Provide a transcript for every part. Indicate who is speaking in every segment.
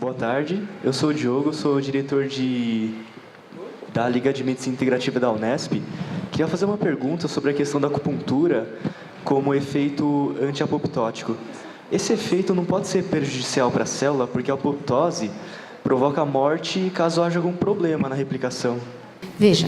Speaker 1: Boa tarde, eu sou o Diogo, sou diretor da Liga de Medicina Integrativa da Unesp. Queria fazer uma pergunta sobre a questão da acupuntura como efeito anti-apoptótico. Esse efeito não pode ser prejudicial para a célula, porque a apoptose provoca morte caso haja algum problema na replicação.
Speaker 2: Veja,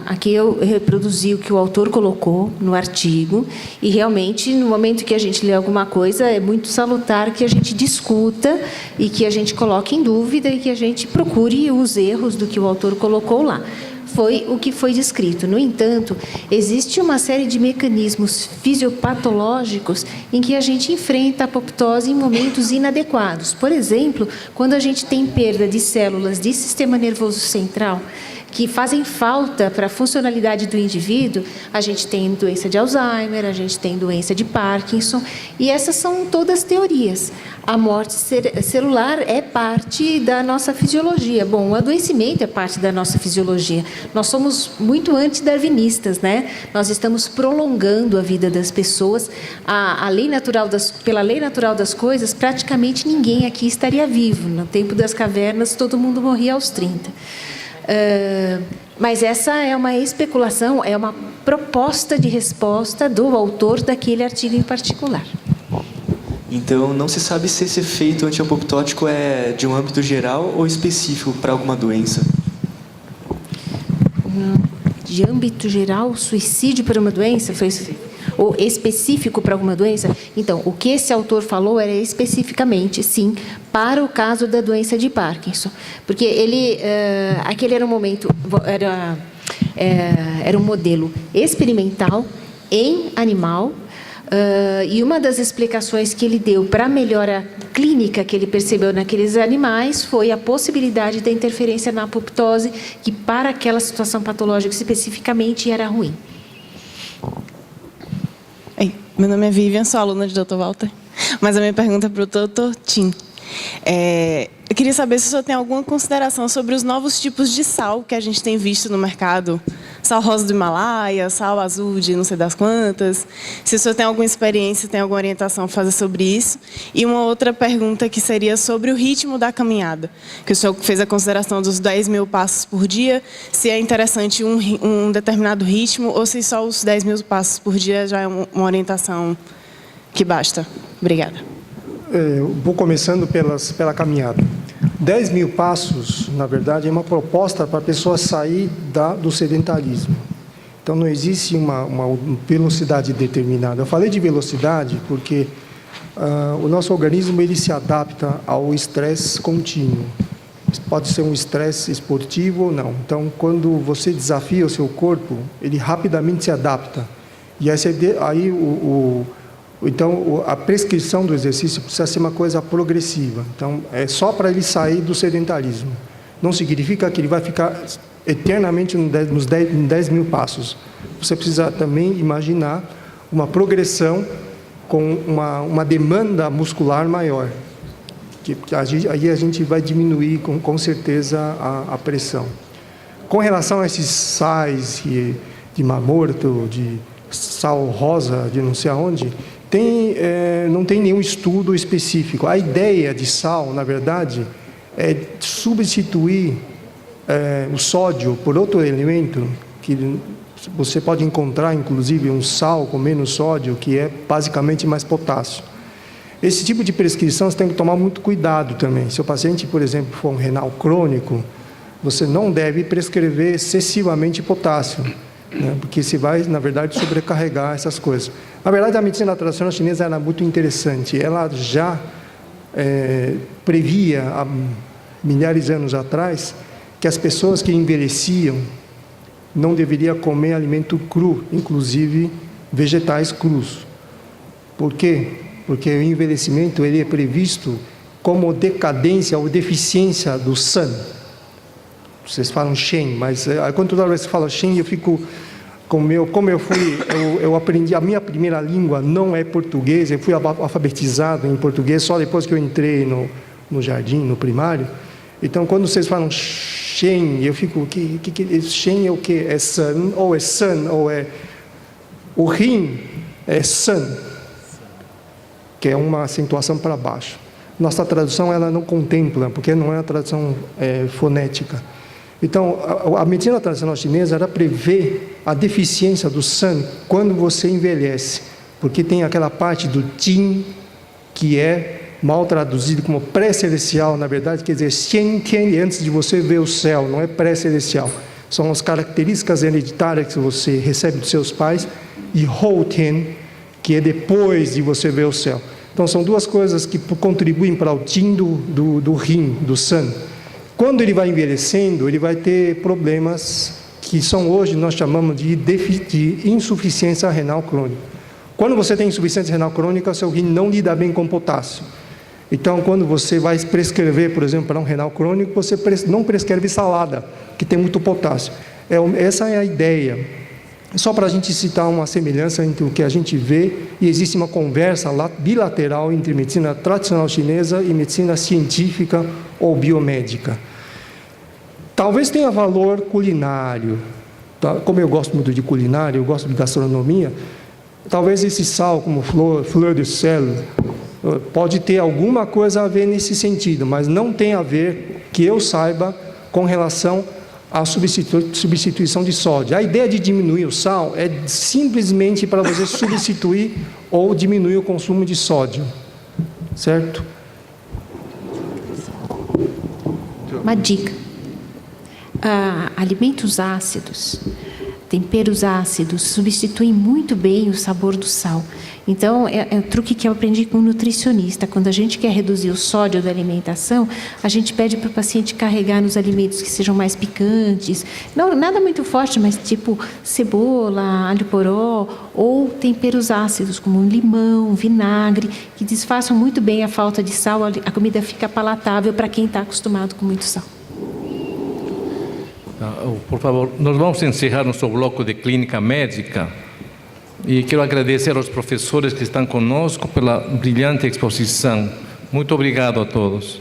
Speaker 2: aqui eu reproduzi o que o autor colocou no artigo e realmente no momento que a gente lê alguma coisa é muito salutar que a gente discuta e que a gente coloque em dúvida e que a gente procure os erros do que o autor colocou lá. Foi o que foi descrito. No entanto, existe uma série de mecanismos fisiopatológicos em que a gente enfrenta a apoptose em momentos inadequados. Por exemplo, quando a gente tem perda de células de sistema nervoso central que fazem falta para a funcionalidade do indivíduo, a gente tem doença de Alzheimer, a gente tem doença de Parkinson, e essas são todas teorias. A morte celular é parte da nossa fisiologia. Bom, o adoecimento é parte da nossa fisiologia. Nós somos muito antidarwinistas, né? Nós estamos prolongando a vida das pessoas. Pela lei natural das coisas, praticamente ninguém aqui estaria vivo. No tempo das cavernas, todo mundo morria aos 30. Mas essa é uma especulação, é uma proposta de resposta do autor daquele artigo em particular.
Speaker 1: Então, não se sabe se esse efeito anti-apoptótico é de um âmbito geral ou específico para alguma doença.
Speaker 2: De âmbito geral, suicídio para uma doença? Foi isso? Ou específico para alguma doença? Então, o que esse autor falou era especificamente, sim, para o caso da doença de Parkinson. Porque aquele era um momento, era um modelo experimental em animal, e uma das explicações que ele deu para a melhora clínica que ele percebeu naqueles animais foi a possibilidade da interferência na apoptose, que para aquela situação patológica especificamente era ruim.
Speaker 3: Meu nome é Vivian, sou aluna de Dr. Walter, mas a minha pergunta é para o Dr. Tim. Eu queria saber se o senhor tem alguma consideração sobre os novos tipos de sal que a gente tem visto no mercado. Sal rosa do Himalaia, sal azul de não sei das quantas. Se o senhor tem alguma experiência, tem alguma orientação a fazer sobre isso. E uma outra pergunta que seria sobre o ritmo da caminhada. Que o senhor fez a consideração dos 10.000 passos por dia, se é interessante um determinado ritmo ou se só os 10.000 passos por dia já é uma orientação que basta. Obrigada.
Speaker 4: Vou começando pela caminhada. 10.000 passos, na verdade, é uma proposta para a pessoa sair do sedentarismo. Então, não existe uma velocidade determinada. Eu falei de velocidade porque o nosso organismo ele se adapta ao estresse contínuo. Pode ser um estresse esportivo ou não. Então, quando você desafia o seu corpo, ele rapidamente se adapta. E então, a prescrição do exercício precisa ser uma coisa progressiva. Então, é só para ele sair do sedentarismo. Não significa que ele vai ficar eternamente nos 10.000 passos. Você precisa também imaginar uma progressão com uma demanda muscular maior. Aí a gente vai diminuir, com certeza, a pressão. Com relação a esses sais de Mar Morto, de sal rosa, de não sei aonde, não tem nenhum estudo específico. A ideia de sal, na verdade, é substituir o sódio por outro elemento, que você pode encontrar, inclusive, um sal com menos sódio, que é basicamente mais potássio. Esse tipo de prescrição você tem que tomar muito cuidado também. Se o paciente, por exemplo, for um renal crônico, você não deve prescrever excessivamente potássio, né? Porque você vai, na verdade, sobrecarregar essas coisas. Na verdade, a medicina tradicional chinesa era muito interessante. Ela já previa, há milhares de anos atrás, que as pessoas que envelheciam não deveriam comer alimento cru, inclusive vegetais crus. Por quê? Porque o envelhecimento ele é previsto como decadência ou deficiência do san. Vocês falam Shen, mas quando toda vez que fala Shen, eu fico eu aprendi, a minha primeira língua não é português, eu fui alfabetizado em português só depois que eu entrei no jardim, no primário. Então, quando vocês falam Shen, eu fico, Shen é o quê? É sun, ou é sun, ou é... O rim é sun, que é uma acentuação para baixo. Nossa tradução ela não contempla, porque não é uma tradução fonética. Então, a medicina tradicional chinesa ela prevê a deficiência do san quando você envelhece, porque tem aquela parte do jin que é mal traduzido como pré-celestial, na verdade, quer dizer, xian tian, antes de você ver o céu, não é pré-celestial. São as características hereditárias que você recebe dos seus pais, e hou tian, que é depois de você ver o céu. Então, são duas coisas que contribuem para o jin do rin, do san. Quando ele vai envelhecendo, ele vai ter problemas que são hoje, nós chamamos de insuficiência renal crônica. Quando você tem insuficiência renal crônica, seu rim não lida bem com potássio. Então, quando você vai prescrever, por exemplo, para um renal crônico, você não prescreve salada, que tem muito potássio. Essa é a ideia. Só para a gente citar uma semelhança entre o que a gente vê, e existe uma conversa bilateral entre medicina tradicional chinesa e medicina científica ou biomédica. Talvez tenha valor culinário. Como eu gosto muito de culinária, eu gosto de gastronomia, talvez esse sal, como fleur de sel, pode ter alguma coisa a ver nesse sentido, mas não tem a ver, que eu saiba, com relação à substituição de sódio. A ideia de diminuir o sal é simplesmente para você substituir ou diminuir o consumo de sódio, certo?
Speaker 2: Uma dica: alimentos ácidos, temperos ácidos substituem muito bem o sabor do sal. Então, é um truque que eu aprendi com um nutricionista. Quando a gente quer reduzir o sódio da alimentação, a gente pede para o paciente carregar nos alimentos que sejam mais picantes. Não, nada muito forte, mas tipo cebola, alho poró, ou temperos ácidos, como limão, vinagre, que disfarçam muito bem a falta de sal. A comida fica palatável para quem está acostumado com muito sal.
Speaker 5: Por favor, nós vamos encerrar nosso bloco de clínica médica e quero agradecer aos professores que estão conosco pela brilhante exposição. Muito obrigado a todos.